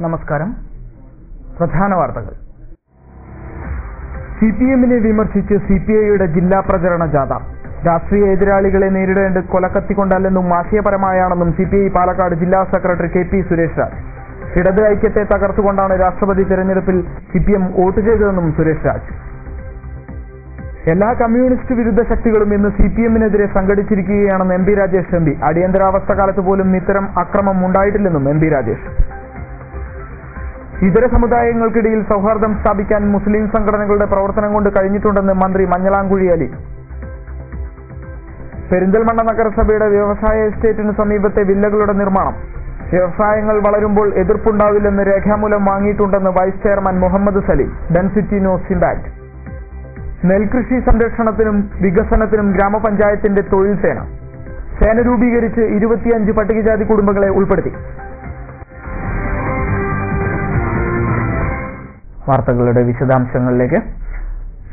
നമസ്കാരം. പ്രധാന വാർത്തകൾ. സിപിഎമ്മിനെ വിമർശിച്ച് സിപിഐയുടെ ജില്ലാ പ്രചരണ ജാഥ. രാഷ്ട്രീയ എതിരാളികളെ നേരിടേണ്ടത് കൊലക്കത്തിക്കൊണ്ടല്ലെന്നും ആശയപരമായാണെന്നും സിപിഐ പാലക്കാട് ജില്ലാ സെക്രട്ടറി കെ.പി. സുരേഷ് രാജ്. ഇടത് ഐക്യത്തെ തകർത്തുകൊണ്ടാണ് രാഷ്ട്രപതി തെരഞ്ഞെടുപ്പിൽ സിപിഎം വോട്ട് ചെയ്തതെന്നും സുരേഷ് രാജ്. എല്ലാ കമ്മ്യൂണിസ്റ്റ് വിരുദ്ധ ശക്തികളും ഇന്ന് സിപിഎമ്മിനെതിരെ സംഘടിച്ചിരിക്കുകയാണെന്ന് എം.പി. രാജേഷ് എം.പി. അടിയന്തരാവസ്ഥ കാലത്ത് പോലും ഇത്തരം അക്രമം ഉണ്ടായിട്ടില്ലെന്നും എം.പി. രാജേഷ്. ഇതര സമുദായങ്ങൾക്കിടയിൽ സൗഹാർദ്ദം സ്ഥാപിക്കാൻ മുസ്ലിം സംഘടനകളുടെ പ്രവർത്തനം കൊണ്ട് കഴിഞ്ഞിട്ടുണ്ടെന്ന് മന്ത്രി മഞ്ഞളാംകുഴി അലി. പെരിന്തൽമണ്ണ നഗരസഭയുടെ വ്യവസായ എസ്റ്റേറ്റിന് സമീപത്തെ വില്ലകളുടെ നിർമ്മാണം. വ്യവസായങ്ങൾ വളരുമ്പോൾ എതിർപ്പുണ്ടാവില്ലെന്ന് രേഖാമൂലം വാങ്ങിയിട്ടുണ്ടെന്ന് vice chairman Muhammad Saleem. Density news impact. നെൽകൃഷി സംരക്ഷണത്തിനും വികസനത്തിനും ഗ്രാമപഞ്ചായത്തിന്റെ തൊഴിൽ സേന രൂപീകരിച്ച് 25 പട്ടികജാതി കുടുംബങ്ങളെ ഉൾപ്പെടുത്തി. വാർത്തകളുടെ വിശദാംശങ്ങളിലേക്ക്.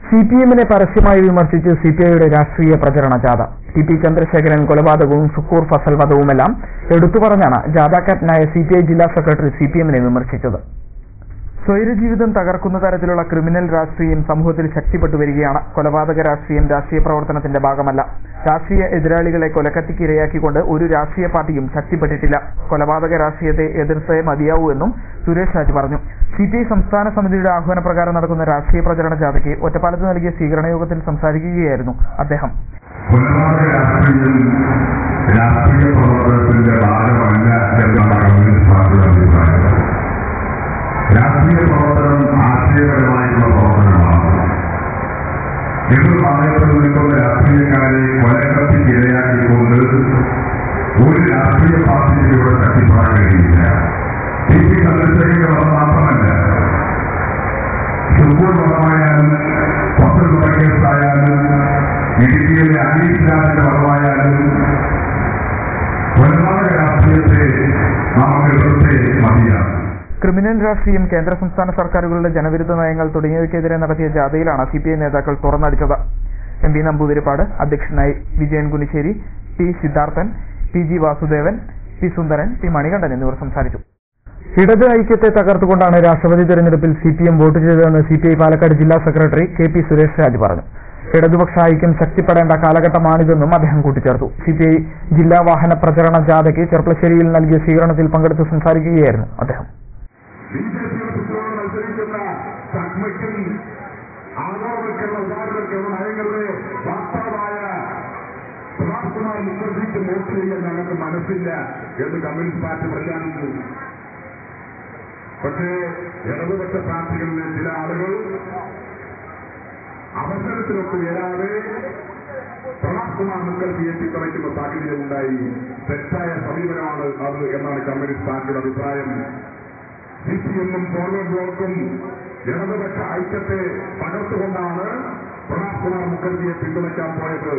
സിപിഎമ്മിനെ പരസ്യമായി വിമർശിച്ച് സിപിഐയുടെ രാഷ്ട്രീയ പ്രചരണ ജാഥ. ടി.പി. ചന്ദ്രശേഖരൻ കൊലപാതകവും സുക്കൂർ ഫസൽ വധവുമെല്ലാം എടുത്തു പറഞ്ഞാണ് ജാഥ ക്യാപ്റ്റനായ സിപിഐ ജില്ലാ സെക്രട്ടറി സിപിഎമ്മിനെ വിമർശിച്ചത്. സ്വൈരജീവിതം തകർക്കുന്ന തരത്തിലുള്ള ക്രിമിനൽ രാഷ്ട്രീയം സമൂഹത്തിൽ ശക്തിപ്പെട്ടു വരികയാണ്. കൊലപാതക രാഷ്ട്രീയം രാഷ്ട്രീയ പ്രവർത്തനത്തിന്റെ ഭാഗമല്ല. രാഷ്ട്രീയ എതിരാളികളെ കൊലക്കത്തിക്ക് ഇരയാക്കിക്കൊണ്ട് ഒരു രാഷ്ട്രീയ പാർട്ടിയും ശക്തിപ്പെട്ടിട്ടില്ല. കൊലപാതക രാഷ്ട്രീയത്തെ എതിർത്തേ മതിയാവൂ എന്നും സുരേഷ് രാജ് പറഞ്ഞു. സിപിഐ സംസ്ഥാന സമിതിയുടെ ആഹ്വാനപ്രകാരം നടക്കുന്ന രാഷ്ട്രീയ പ്രചരണ ജാഥയ്ക്ക് ഒറ്റപ്പാലത്ത് നൽകിയ സ്വീകരണ യോഗത്തിൽ സംസാരിക്കുകയായിരുന്നു അദ്ദേഹം. രാഷ്ട്രീയ പ്രവർത്തനം ആശയപരമായിട്ടുള്ള പ്രവർത്തനമാണ്. ഇത് പറയപ്പെട്ടു നിൽക്കുന്ന രാഷ്ട്രീയക്കാരെ കൊലക്കത്തിക്ക് ഇരയാക്കിക്കൊണ്ട് ഒരു രാഷ്ട്രീയ പാർട്ടിക്ക് ഇവിടെ ശക്തിപ്പെടാൻ കഴിയില്ല. ടി.പി. ചന്ദ്രശേഖരന്റെ വധം മാത്രമല്ല, സുക്കൂർ വധമായാലും ഫസൽ വധക്കേസായാലും ഇടുക്കിയിലെ അനീഷ് രാജിന്റെ വധമായാലും കൊലപാതക രാഷ്ട്രീയത്തെ നമുക്ക് എതിർത്തേ മതിയാണ്. ക്രിമിനൽ രാഷ്ട്രീയം, കേന്ദ്ര സംസ്ഥാന സർക്കാരുകളുടെ ജനവിരുദ്ധ നയങ്ങൾ തുടങ്ങിയവയ്ക്കെതിരെ നടത്തിയ ജാഥയിലാണ് സിപിഐ നേതാക്കൾ തുറന്നടിച്ചത്. എം.പി. നമ്പൂതിരിപ്പാട് അധ്യക്ഷനായി. Vijayan Kunissery, T. Siddharthan, T G. Vasudevan, P. Sundaran, P. Manikandan എന്നിവർ സംസാരിച്ചു. ഇടത് ഐക്യത്തെ തകർത്തുകൊണ്ടാണ് രാഷ്ട്രപതി തെരഞ്ഞെടുപ്പിൽ സിപിഎം വോട്ട് ചെയ്തതെന്ന് സിപിഐ പാലക്കാട് ജില്ലാ സെക്രട്ടറി കെ.പി. സുരേഷ് രാജ് പറഞ്ഞു. ഇടതുപക്ഷ ഐക്യം ശക്തിപ്പെടേണ്ട കാലഘട്ടമാണിതെന്നും അദ്ദേഹം കൂട്ടിച്ചേർത്തു. സിപിഐ ജില്ലാ വാഹന പ്രചരണ ജാഥയ്ക്ക് ചെർപ്പളശ്ശേരിയിൽ നൽകിയ സ്വീകരണത്തിൽ പങ്കെടുത്ത് സംസാരിക്കുകയായിരുന്നു അദ്ദേഹം. മത്സരിക്കുന്ന സഗ്മയ്ക്കും ആഗോളവൽക്കരണ ഉദാരവൽക്കരണ നയങ്ങളുടെ വാസ്തവമായ പ്രഭാസ്കുമാർ മുഖർജിക്ക് വോട്ട് ചെയ്യാൻ ഞങ്ങൾക്ക് മനസ്സില്ല എന്ന് കമ്മ്യൂണിസ്റ്റ് പാർട്ടി പ്രഖ്യാപിച്ചു. പക്ഷേ ഇടതുപക്ഷ പാർട്ടികളിലെ ചില ആളുകൾ അവസരത്തിനൊത്ത് വരാതെ പ്രഭാസ്കുമാർ മുഖർജിയെ പിന്തുണയ്ക്കുന്ന സാഹചര്യമുണ്ടായി. തെറ്റായ സമീപനമാണ് അത് എന്നാണ് കമ്മ്യൂണിസ്റ്റ് പാർട്ടിയുടെ അഭിപ്രായം. സിപിഎമ്മും ഫോർവേഡ് ബ്ലോക്കും ഇടതുപക്ഷ ഐക്യത്തെ തകർത്തുകൊണ്ടാണ് പ്രഭാസ്കുമാർ മുഖർജിയെ പിന്തുണയ്ക്കാൻ പോയത്.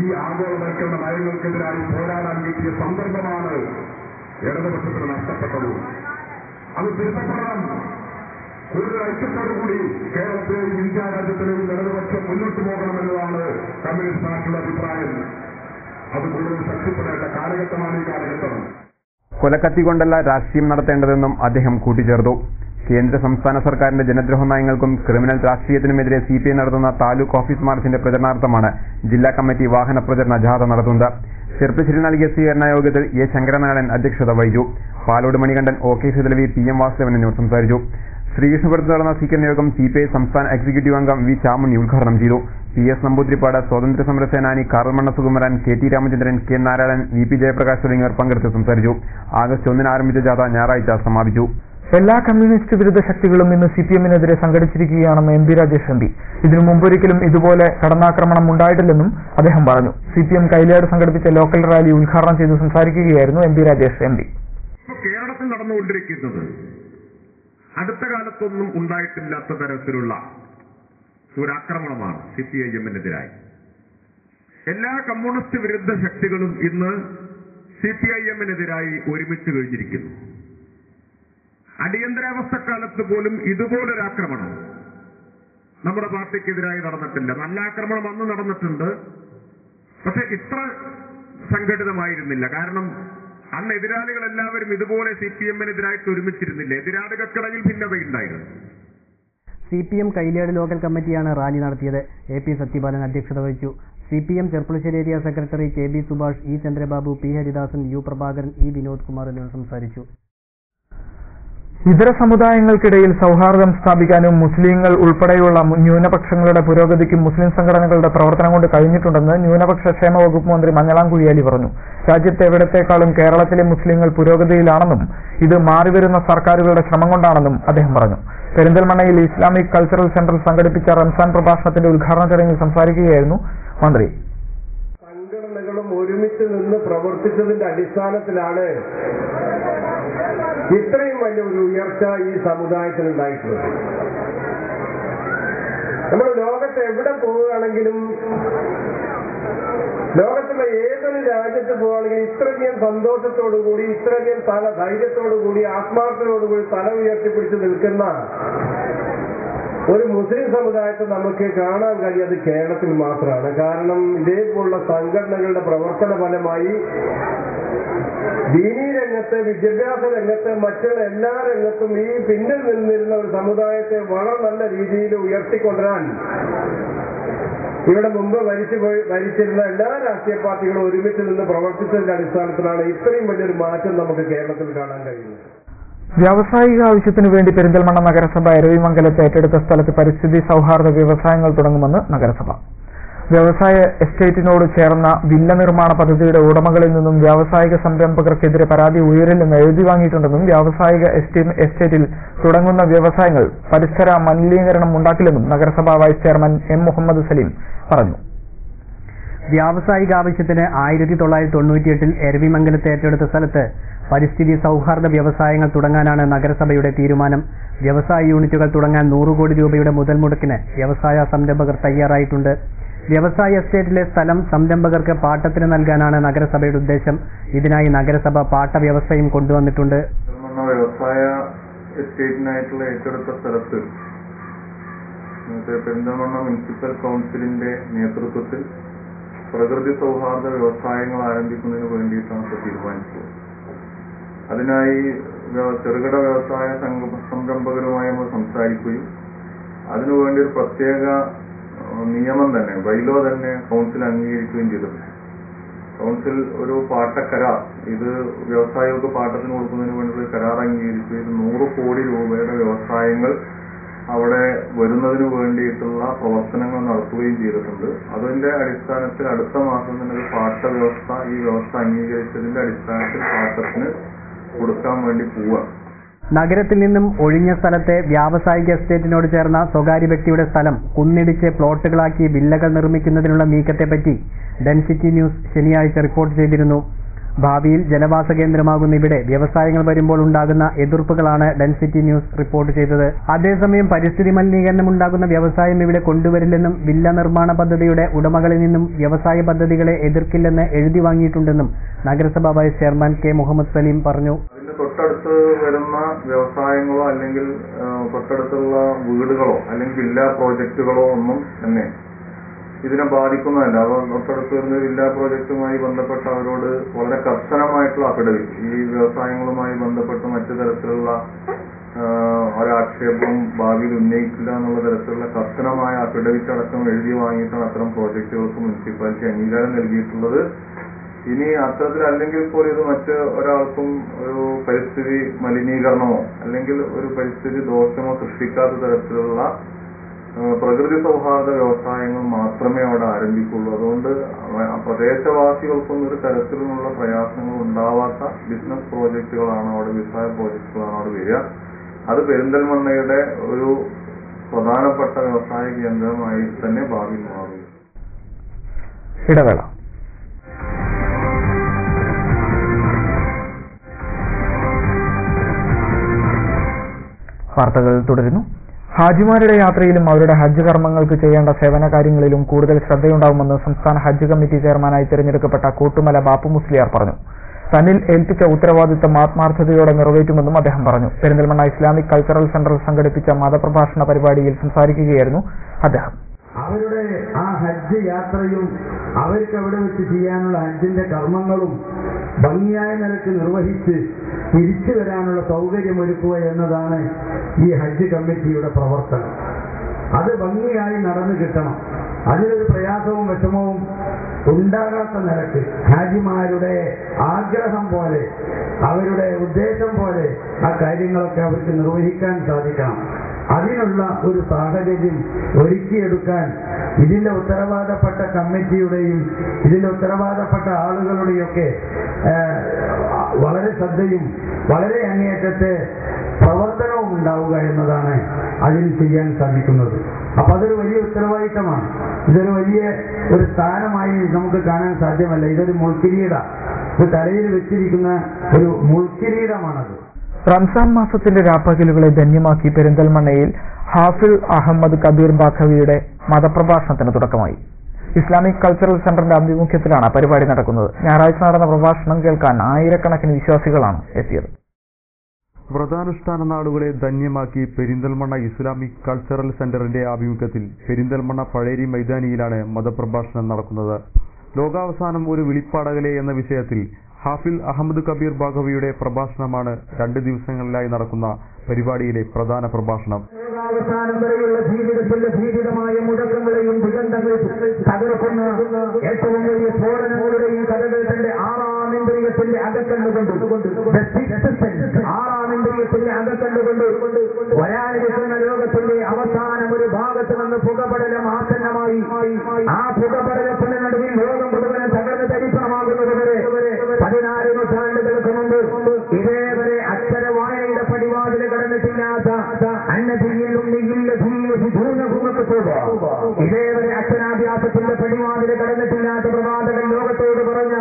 ഈ ആഗോളവൽക്കരണ നയങ്ങൾക്കെതിരായി പോരാടാൻ കിട്ടിയ സന്ദർഭമാണ് ഇടതുപക്ഷത്തിന് നഷ്ടപ്പെട്ടത്. അത് തിരുത്തപ്പെടണം. കൂടുതൽ ഐക്യത്തോടുകൂടി കേരളത്തിലെയും ഇന്ത്യ രാജ്യത്തിലെയും ഇടതുപക്ഷം മുന്നോട്ട് പോകണമെന്നതാണ് കമ്മ്യൂണിസ്റ്റ് പാർട്ടിയുടെ അഭിപ്രായം. അത് കൂടുതൽ ശക്തിപ്പെടേണ്ട കാലഘട്ടമാണ് ഈ കാലഘട്ടം. കൊലക്കത്തികൊണ്ടല്ല രാഷ്ട്രീയം നടത്തേണ്ടതെന്നും അദ്ദേഹം കൂട്ടിച്ചേർത്തു. കേന്ദ്ര സംസ്ഥാന സർക്കാരിന്റെ ജനദ്രോഹ നയങ്ങൾക്കും ക്രിമിനൽ രാഷ്ട്രീയത്തിനുമെതിരെ സിപിഐ നടത്തുന്ന താലൂക്ക് ഓഫീസ് മാർച്ചിന്റെ പ്രചരണാർത്ഥമാണ് ജില്ലാ കമ്മിറ്റി വാഹന പ്രചരണ ജാഥ നടത്തുന്നത്. ചെർപ്പശ്ശേരി നൽകിയ സ്വീകരണ യോഗത്തിൽ എ. ശങ്കരനാരായണൻ അധ്യക്ഷത വഹിച്ചു. പാലോട് മണികണ്ഠൻ, ഒ.കെ. സുധലവി, പി.എം. വാസുദേവൻ എന്നിവർ സംസാരിച്ചു. ശ്രീകൃഷ്ണപുരത്ത് നടന്ന സ്വീകരണ യോഗം സിപിഐ സംസ്ഥാന എക്സിക്യൂട്ടീവ് അംഗം വി. ചാമുണ്ണി ഉദ്ഘാടനം ചെയ്തു. പി.എസ്. നമ്പൂതിരിപ്പാട്, സ്വാതന്ത്ര്യ സമര സേനാനി Karalmanna Sukumaran, K T. Ramachandran, K. Narayanan, V P. Jayaprakash തുടങ്ങിയവർ പങ്കെടുത്ത് സംസാരിച്ചു. ആഗസ്റ്റ് 1 ആരംഭിച്ച ജാഥ ഞായറാഴ്ച സമാപിച്ചു. എല്ലാ കമ്മ്യൂണിസ്റ്റ് വിരുദ്ധ ശക്തികളും ഇന്ന് സിപിഎമ്മിനെതിരെ സംഘടിച്ചിരിക്കുകയാണെന്ന് എം.പി. രാജേഷ് എം.പി. ഇതിനു മുമ്പൊരിക്കലും ഇതുപോലെ കടന്നാക്രമണം ഉണ്ടായിട്ടില്ലെന്നും അദ്ദേഹം പറഞ്ഞു. സിപിഎം കൈലേട് സംഘടിപ്പിച്ച ലോക്കൽ റാലി ഉദ്ഘാടനം ചെയ്ത് സംസാരിക്കുകയായിരുന്നു എം.പി. രാജേഷ് എം.പി. കേരളത്തിൽ നടന്നുകൊണ്ടിരിക്കുന്നത് അടുത്ത കാലത്തൊന്നും ഉണ്ടായിട്ടില്ലാത്ത തരത്തിലുള്ള ഒരാക്രമണമാണ് സിപിഐഎമ്മിനെതിരായി. എല്ലാ കമ്മ്യൂണിസ്റ്റ് വിരുദ്ധ ശക്തികളും ഇന്ന് സിപിഐഎമ്മിനെതിരായി ഒരുമിച്ച് കഴിഞ്ഞിരിക്കുന്നു. അടിയന്തരാവസ്ഥക്കാലത്ത് പോലും ഇതുപോലൊരാക്രമണം നമ്മുടെ പാർട്ടിക്കെതിരായി നടന്നിട്ടില്ല. നല്ല ആക്രമണം അന്ന് നടന്നിട്ടുണ്ട്, പക്ഷെ ഇത്ര സംഘടിതമായിരുന്നില്ല. കാരണം അന്ന് എതിരാളികൾ എല്ലാവരും ഇതുപോലെ CPM-നെതിരായിട്ട് ഒരുമിച്ചിരുന്നില്ല. എതിരാളികൾക്കിടയിൽ ഭിന്നതയുണ്ടായിരുന്നു. CPM കൈലേട് ലോക്കൽ കമ്മിറ്റിയാണ് റാലി നടത്തിയത്. AP സത്യപാലൻ അധ്യക്ഷത വഹിച്ചു. CPM Cherpulassery area secretary KB Subhash, E Chandrababu, P Haridasan, U Prabhakaran, E Vinod Kumar എന്നിവർ സംസാരിച്ചു. ഇതര സമുദായങ്ങൾക്കിടയിൽ സൗഹാർദ്ദം സ്ഥാപിക്കാനും മുസ്ലിങ്ങൾ ഉൾപ്പെടെയുള്ള ന്യൂനപക്ഷങ്ങളുടെ പുരോഗതിക്കും മുസ്ലിം സംഘടനകളുടെ പ്രവർത്തനം കൊണ്ട് കഴിഞ്ഞിട്ടുണ്ടെന്ന് ന്യൂനപക്ഷ ക്ഷേമ വകുപ്പ് മന്ത്രി മഞ്ഞളാം കുഴിയാലി പറഞ്ഞു. രാജ്യത്തെ എവിടത്തേക്കാളും കേരളത്തിലെ മുസ്ലിങ്ങൾ പുരോഗതിയിലാണെന്നും ഇത് മാറിവരുന്ന സർക്കാരുകളുടെ ശ്രമം കൊണ്ടാണെന്നും അദ്ദേഹം പറഞ്ഞു. പെരിന്തൽമണ്ണയിൽ ഇസ്ലാമിക് കൾച്ചറൽ സെന്റർ സംഘടിപ്പിച്ച റംസാൻ പ്രഭാഷണത്തിന്റെ ഉദ്ഘാടന ചടങ്ങിൽ സംസാരിക്കുകയായിരുന്നു മന്ത്രി. സംഘടനകളും ഒരുമിച്ച് നിന്ന് പ്രവർത്തിച്ചതിന്റെ അടിസ്ഥാനത്തിലാണ് ഇത്രയും വലിയൊരു ഉയർച്ച ഈ സമുദായത്തിനുണ്ടായിട്ടുള്ളത്. നമ്മൾ ലോകത്ത് എവിടെ പോവുകയാണെങ്കിലും, ലോകത്തുള്ള ഏതൊരു രാജ്യത്ത് പോവുകയാണെങ്കിലും ഇത്രയധികം സന്തോഷത്തോടുകൂടി, ഇത്രയധികം ധൈര്യത്തോടുകൂടി, ആത്മാർത്ഥതയോടുകൂടി തല ഉയർത്തിപ്പിടിച്ച് നിൽക്കുന്ന ഒരു മുസ്ലിം സമുദായത്തെ നമുക്ക് കാണാൻ കഴിയത് കേരളത്തിൽ മാത്രമാണ്. കാരണം ഇതേപോലുള്ള സംഘടനകളുടെ പ്രവർത്തന ഫലമായി ദീനീ രംഗത്ത്, വിദ്യാഭ്യാസ രംഗത്ത്, മറ്റുള്ള എല്ലാ രംഗത്തും ഈ പിന്നിൽ നിന്നിരുന്ന ഒരു സമുദായത്തെ വളരെ നല്ല രീതിയിൽ ഉയർത്തിക്കൊണ്ടുവരാൻ ഇവിടെ മുമ്പ് ഭരിച്ചിരുന്ന എല്ലാ രാഷ്ട്രീയ പാർട്ടികളും ഒരുമിച്ച് നിന്ന് പ്രവർത്തിച്ചതിന്റെ അടിസ്ഥാനത്തിലാണ് ഇത്രയും വലിയൊരു മാറ്റം നമുക്ക് കേരളത്തിൽ കാണാൻ കഴിയുന്നത്. വ്യാവസായിക ആവശ്യത്തിനു വേണ്ടി പെരിന്തൽമണ്ണ നഗരസഭ എരവിമംഗലത്ത് ഏറ്റെടുത്ത സ്ഥലത്ത് പരിസ്ഥിതി സൗഹാർദ്ദ വ്യവസായങ്ങൾ തുടങ്ങുമെന്ന് നഗരസഭ. വ്യവസായ എസ്റ്റേറ്റിനോട് ചേർന്ന വില്ല നിർമ്മാണ പദ്ധതിയുടെ ഉടമകളിൽ നിന്നും വ്യാവസായിക സംരംഭകർക്കെതിരെ പരാതി ഉയരില്ലെന്ന് എഴുതി വാങ്ങിയിട്ടുണ്ടെന്നും വ്യാവസായിക എസ്റ്റേറ്റിൽ തുടങ്ങുന്ന വ്യവസായങ്ങൾ പരിസര മലിനീകരണം ഉണ്ടാക്കില്ലെന്നും നഗരസഭാ vice chairman M Muhammad Salim പറഞ്ഞു. വ്യാവസായിക ആവശ്യത്തിന് 1998-ൽ എരവിമംഗലത്ത് ഏറ്റെടുത്ത സ്ഥലത്ത് പരിസ്ഥിതി സൗഹാർദ്ദ വ്യവസായങ്ങൾ തുടങ്ങാനാണ് നഗരസഭയുടെ തീരുമാനം. വ്യവസായ യൂണിറ്റുകൾ തുടങ്ങാൻ 100 കോടി രൂപയുടെ മുതൽ മുടക്കിന് വ്യവസായ സംരംഭകർ തയ്യാറായിട്ടുണ്ട്. വ്യവസായ എസ്റ്റേറ്റിലെ സ്ഥലം സംരംഭകർക്ക് പാട്ടത്തിന് നൽകാനാണ് നഗരസഭയുടെ ഉദ്ദേശം. ഇതിനായി നഗരസഭ പാട്ട വ്യവസ്ഥയും കൊണ്ടുവന്നിട്ടുണ്ട്. വ്യവസായ എസ്റ്റേറ്റിനായിട്ടുള്ള ഏറ്റെടുത്ത സ്ഥലത്ത് പെരിന്തൽമണ്ണ മുനിസിപ്പൽ കൗൺസിലിന്റെ നേതൃത്വത്തിൽ പ്രകൃതി സൗഹാർദ്ദ വ്യവസായങ്ങൾ ആരംഭിക്കുന്നതിന് വേണ്ടിയിട്ടാണ് തീരുമാനിച്ചത്. അതിനായി ചെറുകിട വ്യവസായ സംരംഭകരുമായി നമ്മൾ സംസാരിക്കുകയും അതിനുവേണ്ടി ഒരു പ്രത്യേക നിയമം തന്നെ, ബൈലോ തന്നെ കൗൺസിൽ അംഗീകരിക്കുകയും ചെയ്തിട്ടുണ്ട്. കൗൺസിൽ ഒരു പാട്ടക്കരാർ, ഇത് വ്യവസായികൾക്ക് പാട്ടത്തിന് കൊടുക്കുന്നതിന് വേണ്ടിയുള്ള കരാർ അംഗീകരിക്കുകയും 100 കോടി രൂപയുടെ വ്യവസായങ്ങൾ അവിടെ വരുന്നതിന് വേണ്ടിയിട്ടുള്ള പ്രവർത്തനങ്ങൾ നടത്തുകയും ചെയ്തിട്ടുണ്ട്. അതിന്റെ അടിസ്ഥാനത്തിൽ അടുത്ത മാസം തന്നെ ഒരു പാട്ട വ്യവസ്ഥ, ഈ വ്യവസ്ഥ അംഗീകരിച്ചതിന്റെ അടിസ്ഥാനത്തിൽ പാട്ടത്തിന് കൊടുക്കാൻ വേണ്ടി പോവുക. നഗരത്തിൽ നിന്നും ഒഴിഞ്ഞ സ്ഥലത്തെ വ്യാവസായിക എസ്റ്റേറ്റിനോട് ചേർന്ന സ്വകാര്യ വ്യക്തിയുടെ സ്ഥലം കുന്നിടിച്ച് പ്ലോട്ടുകളാക്കി വില്ലകൾ നിർമ്മിക്കുന്നതിനുള്ള നീക്കത്തെപ്പറ്റി ഡെൻസിറ്റി ന്യൂസ് ശനിയാഴ്ച റിപ്പോർട്ട് ചെയ്തിരുന്നു. ഭാവിയിൽ ജനവാസ കേന്ദ്രമാകുന്ന ഇവിടെ വ്യവസായങ്ങൾ വരുമ്പോൾ ഉണ്ടാകുന്ന എതിർപ്പുകളാണ് ഡെൻസിറ്റി ന്യൂസ് റിപ്പോർട്ട് ചെയ്തത്. അതേസമയം പരിസ്ഥിതി മലിനീകരണം ഉണ്ടാകുന്ന വ്യവസായം ഇവിടെ കൊണ്ടുവരില്ലെന്നും വില്ല നിർമ്മാണ പദ്ധതിയുടെ ഉടമകളിൽ നിന്നും വ്യവസായ പദ്ധതികളെ എതിർക്കില്ലെന്ന് എഴുതി വാങ്ങിയിട്ടുണ്ടെന്നും നഗരസഭാ vice chairman K Muhammad Salim പറഞ്ഞു. അതിന്റെ തൊട്ടടുത്ത് വരുന്ന വ്യവസായങ്ങളോ അല്ലെങ്കിൽ തൊട്ടടുത്തുള്ള വീടുകളോ അല്ലെങ്കിൽ വില്ല പ്രോജക്റ്റുകളോ ഒന്നും തന്നെ ഇതിനെ ബാധിക്കുന്നതല്ല. അപ്പോൾ തൊട്ടടുത്ത് വരുന്ന വില്ല പ്രോജക്റ്റുമായി ബന്ധപ്പെട്ട അവരോട് വളരെ കർശനമായിട്ടുള്ള അഫിഡവിറ്റ്, ഈ വ്യവസായങ്ങളുമായി ബന്ധപ്പെട്ട് മറ്റു തരത്തിലുള്ള ഒരാക്ഷേപവും ഭാവിയിൽ ഉന്നയിക്കില്ല എന്നുള്ള തരത്തിലുള്ള കർശനമായ അഫിഡവിറ്റ് അടക്കം എഴുതി വാങ്ങിയിട്ടാണ് അത്തരം പ്രോജക്റ്റുകൾക്ക് മുനിസിപ്പാലിറ്റി അംഗീകാരം നൽകിയിട്ടുള്ളത്. ഇനി അത്തരത്തിൽ അല്ലെങ്കിൽ പോലും ഇത് മറ്റ് ഒരാൾക്കും ഒരു പരിസ്ഥിതി മലിനീകരണമോ അല്ലെങ്കിൽ ഒരു പരിസ്ഥിതി ദോഷമോ സൃഷ്ടിക്കാത്ത തരത്തിലുള്ള പ്രകൃതി സൗഹാർദ്ദ വ്യവസായങ്ങൾ മാത്രമേ അവിടെ ആരംഭിക്കുള്ളൂ. അതുകൊണ്ട് പ്രദേശവാസികൾക്കൊന്നും ഒരു തരത്തിലുള്ള പ്രയാസങ്ങൾ ഉണ്ടാവാത്ത ബിസിനസ് പ്രോജക്റ്റുകളാണ് അവിടെ, വ്യവസായ പ്രോജക്റ്റുകളാണ് അവിടെ വരിക. അത് പെരിന്തൽമണ്ണയുടെ ഒരു പ്രധാനപ്പെട്ട വ്യവസായ കേന്ദ്രമായി തന്നെ ഭാവിയിൽ മാറും. ഇടവേള. വാർത്തകൾ തുടരുന്നു. ഹാജിമാരുടെ യാത്രയിലും അവരുടെ ഹജ്ജ് കർമ്മങ്ങൾക്ക് ചെയ്യേണ്ട സേവന കാര്യങ്ങളിലും കൂടുതൽ ശ്രദ്ധയുണ്ടാവുമെന്ന് സംസ്ഥാന ഹജ്ജ് കമ്മിറ്റി ചെയർമാനായി തിരഞ്ഞെടുക്കപ്പെട്ട കൂട്ടുമല ബാപ്പു മുസ്ലിയാർ പറഞ്ഞു. തന്നിൽ ഏൽപ്പിച്ച ഉത്തരവാദിത്തം ആത്മാർത്ഥതയോടെ നിറവേറ്റുമെന്നും അദ്ദേഹം പറഞ്ഞു. പെരിന്തൽമണ്ണ ഇസ്ലാമിക് കൾച്ചറൽ സെന്റർ സംഘടിപ്പിച്ച മതപ്രഭാഷണ പരിപാടിയിൽ സംസാരിക്കുകയായിരുന്നു അദ്ദേഹം. അവരുടെ ആ ഹജ്ജ് യാത്രയും അവർക്ക് അവിടെ വെച്ച് ചെയ്യാനുള്ള ഹജ്ജിന്റെ കർമ്മങ്ങളും ഭംഗിയായ നിലക്ക് നിർവഹിച്ച് തിരിച്ചു വരാനുള്ള സൗകര്യമൊരുക്കുക എന്നതാണ് ഈ ഹജ്ജ് കമ്മിറ്റിയുടെ പ്രവർത്തനം. അത് ഭംഗിയായി നടന്നു കിട്ടണം. അതിലൊരു പ്രയാസവും വിഷമവും ഉണ്ടാകാത്ത നിലക്ക് ഹാജിമാരുടെ ആഗ്രഹം പോലെ, അവരുടെ ഉദ്ദേശം പോലെ ആ കാര്യങ്ങളൊക്കെ അവർക്ക് നിർവഹിക്കാൻ സാധിക്കണം. അതിനുള്ള ഒരു സാഹചര്യം ഒരുക്കിയെടുക്കാൻ ഇതിന്റെ ഉത്തരവാദപ്പെട്ട കമ്മിറ്റിയുടെയും ഇതിന്റെ ഉത്തരവാദപ്പെട്ട ആളുകളുടെയൊക്കെ വളരെ ശ്രദ്ധയും വളരെ അങ്ങേയറ്റത്തെ പ്രവർത്തനവും ഉണ്ടാവുക എന്നതാണ് അതിന് ചെയ്യാൻ സാധിക്കുന്നത്. അപ്പൊ അതൊരു വലിയ ഉത്തരവാദിത്തമാണ്. ഇതൊരു വലിയ ഒരു സ്ഥാനമായി നമുക്ക് കാണാൻ സാധ്യമല്ല. ഇതൊരു മുൾക്കിരീട, ഇത് തലയിൽ വെച്ചിരിക്കുന്ന ഒരു മുൾക്കിരീടമാണത്. റംസാൻ മാസത്തിന്റെ രാപ്പകലുകളെ ധന്യമാക്കി പെരിന്തൽമണ്ണയിൽ ഹാഫിൽ അഹമ്മദ് കബീർ ബാഖവിയുടെ മതപ്രഭാഷണത്തിന് തുടക്കമായി. ഇസ്ലാമിക് കൾച്ചറൽ സെന്ററിന്റെ ആഭിമുഖ്യത്തിലാണ് പരിപാടി നടക്കുന്നത്. ഞായറാഴ്ച നടന്ന പ്രഭാഷണം കേൾക്കാൻ ആയിരക്കണക്കിന് വിശ്വാസികളാണ് എത്തിയത്. വ്രതാനുഷ്ഠാന നാളുകളെ ധന്യമാക്കി പെരിന്തൽമണ്ണ ഇസ്ലാമിക് കൾച്ചറൽ സെന്ററിന്റെ ആഭിമുഖ്യത്തിൽ പെരിന്തൽമണ്ണ പഴേരി മൈതാനിയിലാണ് മതപ്രഭാഷണം നടക്കുന്നത്. ലോകാവസാനം ഒരു വിളിപ്പാടകലെ എന്ന വിഷയത്തിൽ ഹാഫിൽ അഹമ്മദ് കബീർ ബാഖവിയുടെ പ്രഭാഷണമാണ് 2 ദിവസങ്ങളിലായി നടക്കുന്ന പരിപാടിയിലെ പ്രധാന പ്രഭാഷണം. അവസാനം വരെയുള്ള ജീവിതത്തിന്റെ ഭീതിതമായ മുടക്കങ്ങളെയും ദുരന്തങ്ങളെയും തകർക്കുന്ന ഏറ്റവും വലിയ സ്ഫോടനങ്ങളുടെയും കഥകൾ തന്റെ 6-ാം ഇന്ദ്രിയത്തിന്റെ അകക്കണ്ടുകൊണ്ട് വരാനിരിക്കുന്ന ലോകത്തിന്റെ അവസാനം ഒരു ഭാഗത്ത് നിന്ന് പുകപടലം ആസന്നമായി. ആ പുകപടലത്തിന് നടുവിൽ ലോകം മുഴുവൻ തകർന്ന് തരിപ്പണമാകുന്നതുവരെ 14 നൂറ്റാണ്ടുകൾക്ക് മുമ്പ് ഇതേവരെ അക്ഷര വായനയുടെ പടിവാതിൽ കടന്നിട്ടില്ലാത്ത ഇതേവരെ അക്ഷരാഭ്യാസത്തിന്റെ പടിവാതിൽ കടന്നിട്ടില്ലാത്ത പ്രവാചകൻ ലോകത്തോട് പറഞ്ഞ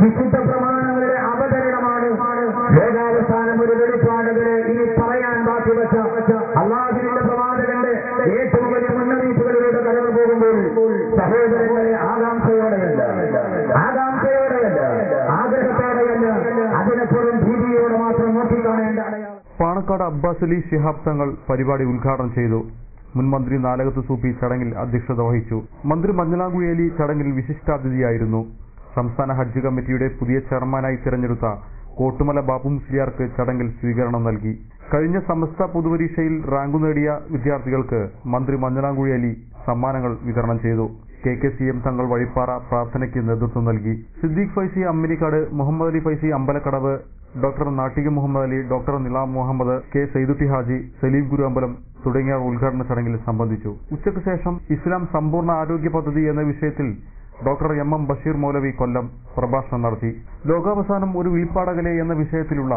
വിശുദ്ധ പ്രമാണങ്ങളുടെ അവതരണമാണ് ലോകാവസാനം ഒരു വെളിപ്പാടുകളെ ഇനി പറയാൻ ബാക്കി വെച്ച അല്ലാഹുവിന്റെ പ്രവാചകന്റെ ഏറ്റവും വലിയ മുന്നറിയിപ്പുകളിലൂടെ കടന്നു പോകുമ്പോൾ സഹോദരങ്ങളെ ആകാംക്ഷയോടെയല്ല, ആഗ്രഹത്തോടെയല്ല, അതിനപ്പുറം ഭീതിയോടെ മാത്രം നോക്കിക്കാണേണ്ട അടയാളം. പാണക്കാട് അബ്ബാസ് അലി ശിഹാബ് തങ്ങൾ പരിപാടി ഉദ്ഘാടനം ചെയ്തു. മുൻ മന്ത്രി നാലകത്ത് സൂഫി ചടങ്ങിൽ അധ്യക്ഷത വഹിച്ചു. മന്ത്രി മഞ്ഞളാംകുഴി അലി ചടങ്ങിൽ വിശിഷ്ടാതിഥിയായിരുന്നു. സംസ്ഥാന ഹജ്ജ് കമ്മിറ്റിയുടെ പുതിയ ചെയർമാനായി തിരഞ്ഞെടുത്ത കോട്ടുമല ബാബു മുസ്ലിയാർക്ക് ചടങ്ങിൽ സ്വീകരണം നൽകി. കഴിഞ്ഞ സമസ്ത പൊതുപരീക്ഷയിൽ റാങ്കു നേടിയ വിദ്യാർത്ഥികൾക്ക് മന്ത്രി മഞ്ഞളാംകുഴി അലി സമ്മാനങ്ങൾ വിതരണം ചെയ്തു. KKCM തങ്ങൾ വഴിപ്പാറ പ്രാർത്ഥനയ്ക്ക് നേതൃത്വം നൽകി. Siddique Faizy Amminikkad, Muhammad Ali Faizy Ambalakkadavu, doctor Nattika Muhammad Ali, doctor Nilam Muhammad, K Saidutty Haji, Saleem Guru Ambalam തുടങ്ങിയവർ ഉദ്ഘാടന ചടങ്ങിൽ സംബന്ധിച്ചു. ഉച്ചയ്ക്ക് ശേഷം ഇസ്ലാം സമ്പൂർണ്ണ ആരോഗ്യ പദ്ധതി എന്ന വിഷയത്തിൽ ഡോക്ടർ MM ബഷീർ മൗലവി കൊല്ലം പ്രഭാഷണം നടത്തി. ലോകാവസാനം ഒരു വിളിപ്പാടകലെ എന്ന വിഷയത്തിലുള്ള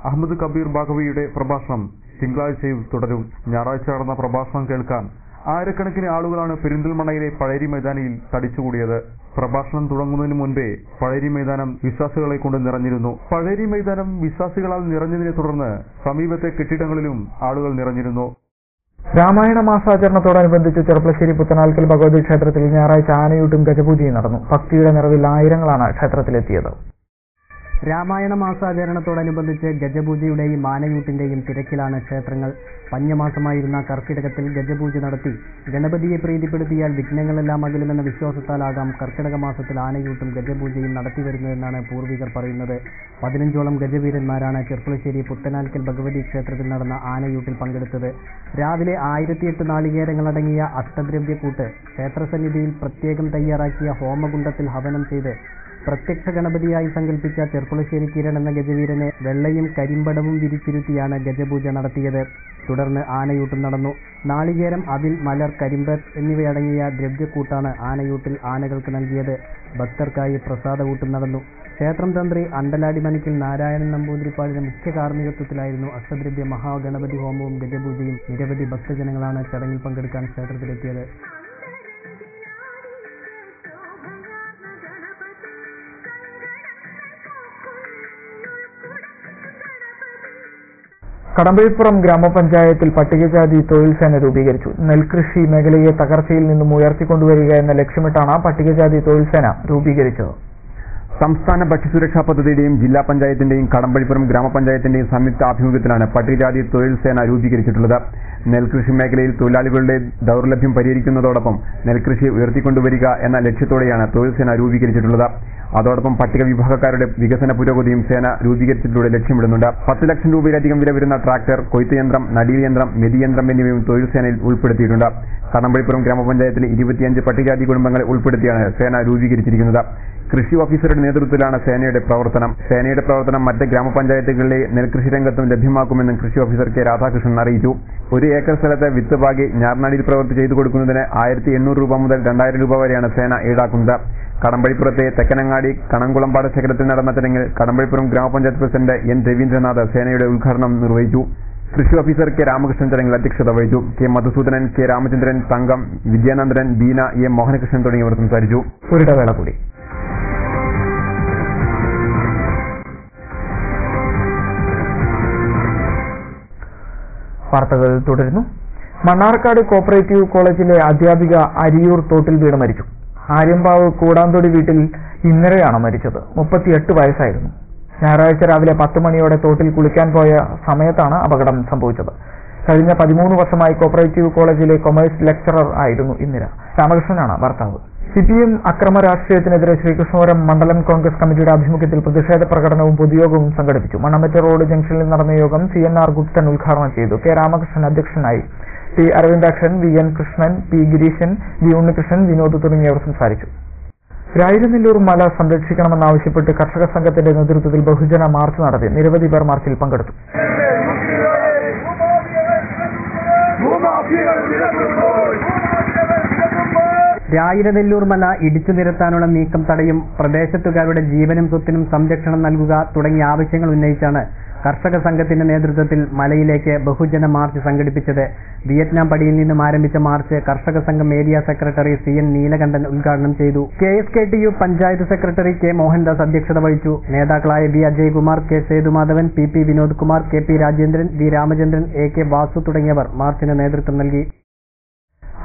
അഹമ്മദ് കബീർ ബാഖവിയുടെ പ്രഭാഷണം തിങ്കളാഴ്ചയും തുടരും. ഞായറാഴ്ച നടന്ന പ്രഭാഷണം കേൾക്കാൻ ആയിരക്കണക്കിന് ആളുകളാണ് പെരിന്തൽമണ്ണയിലെ പഴേരി മൈതാനിയിൽ തടിച്ചുകൂടിയത്. പ്രഭാഷണം തുടങ്ങുന്നതിന് മുൻപേ പഴേരി മൈതാനം വിശ്വാസികളെ കൊണ്ട് നിറഞ്ഞിരുന്നു. പഴേരി മൈതാനം വിശ്വാസികളാൽ നിറഞ്ഞതിനെ തുടർന്ന് സമീപത്തെ കെട്ടിടങ്ങളിലും ആളുകൾ നിറഞ്ഞിരുന്നു. രാമായണ മാസാചരണത്തോടനുബന്ധിച്ച് ചെറുപ്പശ്ശേരി പുത്തനാൽക്കൽ ഭഗവതി ക്ഷേത്രത്തിൽ ഞായറാഴ്ച ആനയൂട്ടും ഗജപൂജയും നടന്നു. ഭക്തിയുടെ നിറവിൽ ആയിരങ്ങളാണ് ക്ഷേത്രത്തിലെത്തിയത്. രാമായണ മാസാചരണത്തോടനുബന്ധിച്ച് ഗജപൂജയുടെയും ആനയൂട്ടിന്റെയും തിരക്കിലാണ് ക്ഷേത്രങ്ങൾ. പഞ്ഞമാസമായിരുന്ന കർക്കിടകത്തിൽ ഗജപൂജ നടത്തി ഗണപതിയെ പ്രീതിപ്പെടുത്തിയാൽ വിഘ്നങ്ങളെല്ലാം അകലുമെന്ന വിശ്വാസത്താലാകാം കർക്കിടക മാസത്തിൽ ആനയൂട്ടും ഗജപൂജയും നടത്തിവരുന്നതെന്നാണ് പൂർവികർ പറയുന്നത്. 15ഓളം ഗജവീരന്മാരാണ് ചെർപ്പുളശ്ശേരി പുത്തനാൽക്കൽ ഭഗവതി ക്ഷേത്രത്തിൽ നടന്ന ആനയൂട്ടിൽ പങ്കെടുത്തത്. രാവിലെ 1008 നാളികേരങ്ങളടങ്ങിയ അഷ്ടദ്രവ്യക്കൂട്ട് ക്ഷേത്രസന്നിധിയിൽ പ്രത്യേകം തയ്യാറാക്കിയ ഹോമകുണ്ഡത്തിൽ ഹവനം ചെയ്ത് പ്രത്യക്ഷ ഗണപതിയായി സങ്കല്പിച്ച ചെർപ്പുളശ്ശേരി കിരൺ എന്ന ഗജവീരനെ വെള്ളയും കരിമ്പടവും വിരിച്ചിരുത്തിയാണ് ഗജപൂജ നടത്തിയത്. തുടർന്ന് ആനയൂട്ടും നടന്നു. നാളികേരം, അവിൽ, മലർ, കരിമ്പ് എന്നിവയടങ്ങിയ ദ്രവ്യക്കൂട്ടാണ് ആനയൂട്ടിൽ ആനകൾക്ക് നൽകിയത്. ഭക്തർക്കായി പ്രസാദകൂട്ടും നടന്നു. ക്ഷേത്രം തന്ത്രി അണ്ടലാടി മണിക്കൽ നാരായണൻ നമ്പൂതിരിപ്പാടിന്റെ മുഖ്യ കാർമ്മികത്വത്തിലായിരുന്നു അഷ്ടദ്രവ്യ മഹാഗണപതി ഹോമവും ഗജപൂജയും. നിരവധി ഭക്തജനങ്ങളാണ് ചടങ്ങിൽ പങ്കെടുക്കാൻ ക്ഷേത്രത്തിലെത്തിയത്. കടമ്പഴിപ്പുറം ഗ്രാമപഞ്ചായത്തിൽ പട്ടികജാതി തൊഴിൽ സേന രൂപീകരിച്ചു. നെൽകൃഷി മേഖലയെ തകർച്ചയിൽ നിന്നും ഉയർത്തിക്കൊണ്ടുവരിക എന്ന ലക്ഷ്യമിട്ടാണ് പട്ടികജാതി തൊഴിൽ സേന രൂപീകരിച്ചത്. സംസ്ഥാന ഭക്ഷ്യസുരക്ഷാ പദ്ധതിയുടെയും ജില്ലാ പഞ്ചായത്തിന്റെയും കടമ്പഴിപ്പുറം ഗ്രാമപഞ്ചായത്തിന്റെയും സംയുക്ത ആഭിമുഖ്യത്തിലാണ് പട്ടികജാതി തൊഴിൽ സേന രൂപീകരിച്ചിട്ടുള്ളത്. നെൽകൃഷി മേഖലയിൽ തൊഴിലാളികളുടെ ദൗർലഭ്യം പരിഹരിക്കുന്നതോടൊപ്പം നെൽകൃഷി ഉയർത്തിക്കൊണ്ടുവരിക എന്ന ലക്ഷ്യത്തോടെയാണ് തൊഴിൽ സേന രൂപീകരിച്ചിട്ടുള്ളത്. അതോടൊപ്പം പട്ടിക വിഭാഗക്കാരുടെ വികസന പുരോഗതിയും സേന രൂപീകരിച്ചതിലൂടെ ലക്ഷ്യമിടുന്നുണ്ട്. 10 ലക്ഷം രൂപയിലധികം വില വരുന്ന ട്രാക്ടർ, കൊയ്ത്ത് യന്ത്രം, നടീൽ യന്ത്രം, മെതിയന്ത്രം എന്നിവയും തൊഴിൽ സേനയിൽ ഉൾപ്പെടുത്തിയിട്ടുണ്ട്. കടമ്പഴിപ്പുറം ഗ്രാമപഞ്ചായത്തിലെ 25 പട്ടികജാതി കുടുംബങ്ങളെ ഉൾപ്പെടുത്തിയാണ് സേന രൂപീകരിച്ചിരിക്കുന്നത്. കൃഷി ഓഫീസറുടെ നേതൃത്വത്തിലാണ് സേനയുടെ പ്രവർത്തനം മറ്റ് ഗ്രാമപഞ്ചായത്തുകളിലെ നെൽകൃഷി രംഗത്തും ലഭ്യമാക്കുമെന്നും കൃഷി ഓഫീസർ കെ രാധാകൃഷ്ണൻ അറിയിച്ചു. 1 ഏക്കർ സ്ഥലത്ത് വിത്ത് പാകി ഞാർനാടിയിൽ പ്രവൃത്തി ചെയ്തു കൊടുക്കുന്നതിന് 1800 രൂപ മുതൽ 2000 രൂപ വരെയാണ് സേന ഈടാക്കുന്നത്. കടമ്പഴിപ്പുറത്തെ തെക്കനങ്ങാടി കണംകുളമ്പാട് ശേഖരത്തിൽ നടന്ന ചടങ്ങിൽ കടമ്പഴിപ്പുറം ഗ്രാമപഞ്ചായത്ത് പ്രസിഡന്റ് എൻ രവീന്ദ്രനാഥ് സേനയുടെ ഉദ്ഘാടനം നിർവഹിച്ചു. കൃഷി ഓഫീസർ കെ രാമകൃഷ്ണൻ ചടങ്ങിൽ അധ്യക്ഷത വഹിച്ചു. K Madhusoodanan, K Ramachandran, Thankam, Vidyanandan, Beena, A Mohanakrishnan തുടങ്ങിയവർ സംസാരിച്ചു. ഒരിടവേള കൂടി. വാർത്തകൾ തുടരുന്നു. മണ്ണാർക്കാട് കോപ്പറേറ്റീവ് കോളേജിലെ അധ്യാപിക അരിയൂർ തോട്ടിൽ വീണ് മരിച്ചു. ആര്യമ്പാവ് കൂടാന്തൊടി വീട്ടിൽ ഇന്നലെയാണ് മരിച്ചത്. 38 വയസ്സായിരുന്നു. ഞായറാഴ്ച രാവിലെ 10 മണിയോടെ തോട്ടിൽ കുളിക്കാൻ പോയ സമയത്താണ് അപകടം സംഭവിച്ചത്. കഴിഞ്ഞ 13 വർഷമായി കോപ്പറേറ്റീവ് കോളേജിലെ കൊമേഴ്സ് ലെക്ചറർ ആയിരുന്നു ഇന്ദിര. രാമകൃഷ്ണനാണ് ഭർത്താവ്. CPM അക്രമ രാഷ്ട്രീയത്തിനെതിരെ ശ്രീകൃഷ്ണപുരം മണ്ഡലം കോൺഗ്രസ് കമ്മിറ്റിയുടെ ആഭിമുഖ്യത്തിൽ പ്രതിഷേധ പ്രകടനവും പൊതുയോഗവും സംഘടിപ്പിച്ചു. മണ്ണമറ്റ റോഡ് ജംഗ്ഷനിൽ നടന്ന യോഗം CNR ഗുപ്തൻ ഉദ്ഘാടനം ചെയ്തു. കെ രാമകൃഷ്ണൻ അധ്യക്ഷനായി. T Aravindakshan, VN Krishnan, P Gireeshan, V Unnikrishnan, Vinod തുടങ്ങിയവർ സംസാരിച്ചു. രായിരനെല്ലൂർ മല സംരക്ഷിക്കണമെന്നാവശ്യപ്പെട്ട് കർഷക സംഘത്തിന്റെ നേതൃത്വത്തിൽ ബഹുജന മാർച്ച് നടത്തി. നിരവധി പേർ മാർച്ചിൽ പങ്കെടുത്തു. രായിരനെല്ലൂർ മല ഇടിച്ചു നിരത്താനുള്ള നീക്കം തടയും, പ്രദേശത്തുകാരുടെ ജീവനും സ്വത്തിനും സംരക്ഷണം നൽകുക തുടങ്ങിയ ആവശ്യങ്ങൾ ഉന്നയിച്ചാണ് കർഷക സംഘത്തിന്റെ നേതൃത്വത്തിൽ മലയിലേക്ക് ബഹുജന മാർച്ച് സംഘടിപ്പിച്ചത്. വിയറ്റ്നാം പടിയിൽ നിന്നും ആരംഭിച്ച മാർച്ച് കർഷക സംഘം ഏരിയ സെക്രട്ടറി CN നീലകണ്ഠൻ ഉദ്ഘാടനം ചെയ്തു. KSKTU panchayat secretary K Mohandas അധ്യക്ഷത വഹിച്ചു. നേതാക്കളായ V Ajaykumar, K Sethumadhavan, PP Vinod Kumar, KP Rajendran, V Ramachandran, AK Vasu തുടങ്ങിയവർ മാർച്ചിന് നേതൃത്വം നൽകി.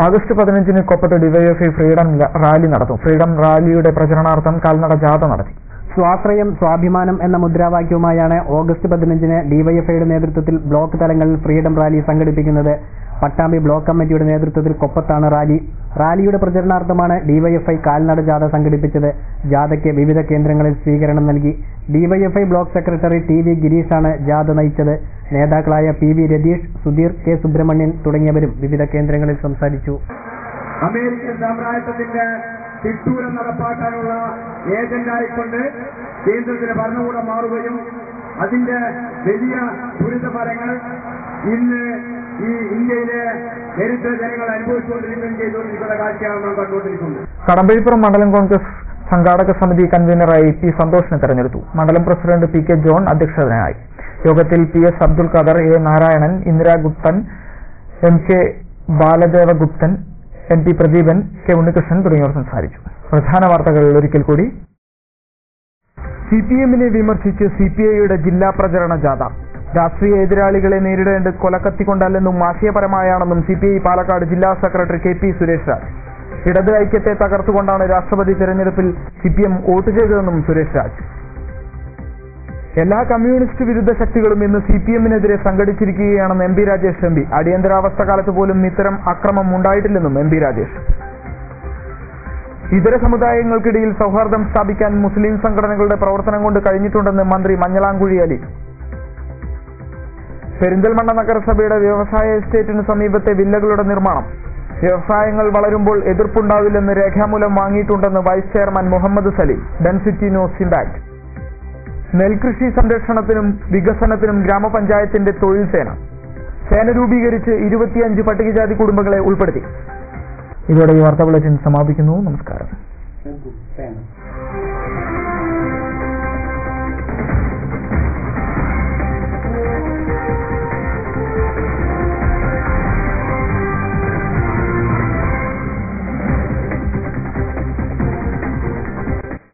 ആഗസ്റ്റ് 15-ന് കൊപ്പത്ത് ഡിവൈഎഫ്ഐ ഫ്രീഡം റാലി നടത്തും. ഫ്രീഡം റാലിയുടെ പ്രചരണാർത്ഥം കാൽനട ജാഥ നടത്തി. സ്വാശ്രയം സ്വാഭിമാനം എന്ന മുദ്രാവാക്യവുമായാണ് ഓഗസ്റ്റ് 15-ന് ഡിവൈഎഫ്ഐയുടെ നേതൃത്വത്തിൽ ബ്ലോക്ക് തലങ്ങളിൽ ഫ്രീഡം റാലി സംഘടിപ്പിക്കുന്നത്. പട്ടാമ്പി ബ്ലോക്ക് കമ്മിറ്റിയുടെ നേതൃത്വത്തിൽ കൊപ്പത്താണ് റാലി. റാലിയുടെ പ്രചരണാർത്ഥമാണ് ഡിവൈഎഫ്ഐ കാൽനട ജാഥ സംഘടിപ്പിച്ചത്. ജാഥയ്ക്ക് വിവിധ കേന്ദ്രങ്ങളിൽ സ്വീകരണം നൽകി. ഡിവൈഎഫ്ഐ ബ്ലോക്ക് സെക്രട്ടറി TV ഗിരീഷാണ് ജാഥ നയിച്ചത്. നേതാക്കളായ PV രതീഷ്, സുധീർ, K സുബ്രഹ്മണ്യൻ തുടങ്ങിയവരും വിവിധ കേന്ദ്രങ്ങളിൽ സംസാരിച്ചു. അമേരിക്കൻ സാമ്രാജ്യത്തിന്റെ തിട്ടൂരം നടപ്പാക്കാനുള്ള ഏജന്റായിക്കൊണ്ട് കേന്ദ്രത്തിലെ ഭരണകൂടം മാറുകയും അതിന്റെ വലിയ ദുരിതഫലങ്ങൾ ഇന്ന് ഈ ഇന്ത്യയിലെ ദരിദ്ര ജനങ്ങൾ അനുഭവിച്ചുകൊണ്ടിരിക്കുകയും ചെയ്തുകൊണ്ടിരിക്കുന്ന കാഴ്ചയാണ് നാം കണ്ടുകൊണ്ടിരിക്കുന്നത്. കടമ്പഴിപ്പുറം മണ്ഡലം കോൺഗ്രസ് സംഘാടക സമിതി കൺവീനറായി P സന്തോഷിനെ തെരഞ്ഞെടുത്തു. മണ്ഡലം പ്രസിഡന്റ് PK ജോൺ അധ്യക്ഷനായി. യോഗത്തിൽ PS Abdul Khader, A Narayanan, Indira Guptan, MK ബാലദേവഗുപ്തൻ, MP Pradeepan, K Unnikrishnan തുടങ്ങിയവർ സംസാരിച്ചു. പ്രധാന വാർത്തകൾ ഒരിക്കൽ കൂടി. CPM-നെ വിമർശിച്ച് CPI-യുടെ ജില്ലാ പ്രചരണ ജാഥ. രാഷ്ട്രീയ എതിരാളികളെ നേരിടേണ്ടത് കൊലക്കത്തിക്കൊണ്ടല്ലെന്നും ആശയപരമായാണെന്നും CPI പാലക്കാട് ജില്ലാ സെക്രട്ടറി KP സുരേഷ് രാജ്. ഇടത് ഐക്യത്തെ തകർത്തുകൊണ്ടാണ് രാഷ്ട്രപതി തെരഞ്ഞെടുപ്പിൽ CPM വോട്ട് ചെയ്തതെന്നും സുരേഷ് രാജ്. എല്ലാ കമ്മ്യൂണിസ്റ്റ് വിരുദ്ധ ശക്തികളും ഇന്ന് CPM-നെതിരെ സംഘടിച്ചിരിക്കുകയാണെന്ന് MP രാജേഷ് MP. അടിയന്തരാവസ്ഥ കാലത്ത് പോലും ഇത്തരം അക്രമം ഉണ്ടായിട്ടില്ലെന്നും MP രാജേഷ്. ഇതര സമുദായങ്ങൾക്കിടയിൽ സൗഹാർദ്ദം സ്ഥാപിക്കാൻ മുസ്ലിം സംഘടനകളുടെ പ്രവർത്തനം കൊണ്ട് കഴിഞ്ഞിട്ടുണ്ടെന്ന് മന്ത്രി മഞ്ഞളാംകുഴി അലി. പെരിന്തൽമണ്ണ നഗരസഭയുടെ വ്യവസായ എസ്റ്റേറ്റിന് സമീപത്തെ വില്ലകളുടെ നിർമ്മാണം. വ്യവസായങ്ങൾ വളരുമ്പോൾ എതിർപ്പുണ്ടാവില്ലെന്ന് രേഖാമൂലം വാങ്ങിയിട്ടുണ്ടെന്ന് vice chairman Muhammad Saleem. Density news impact. നെൽകൃഷി സംരക്ഷണത്തിനും വികസനത്തിനും ഗ്രാമപഞ്ചായത്തിന്റെ തൊഴിൽ സേന രൂപീകരിച്ച് 25 പട്ടികജാതി കുടുംബങ്ങളെ ഉൾപ്പെടുത്തി. ഇതോടെ ഈ വാർത്താ ബുള്ളറ്റിൻ സമാപിക്കുന്നു. നമസ്കാരം.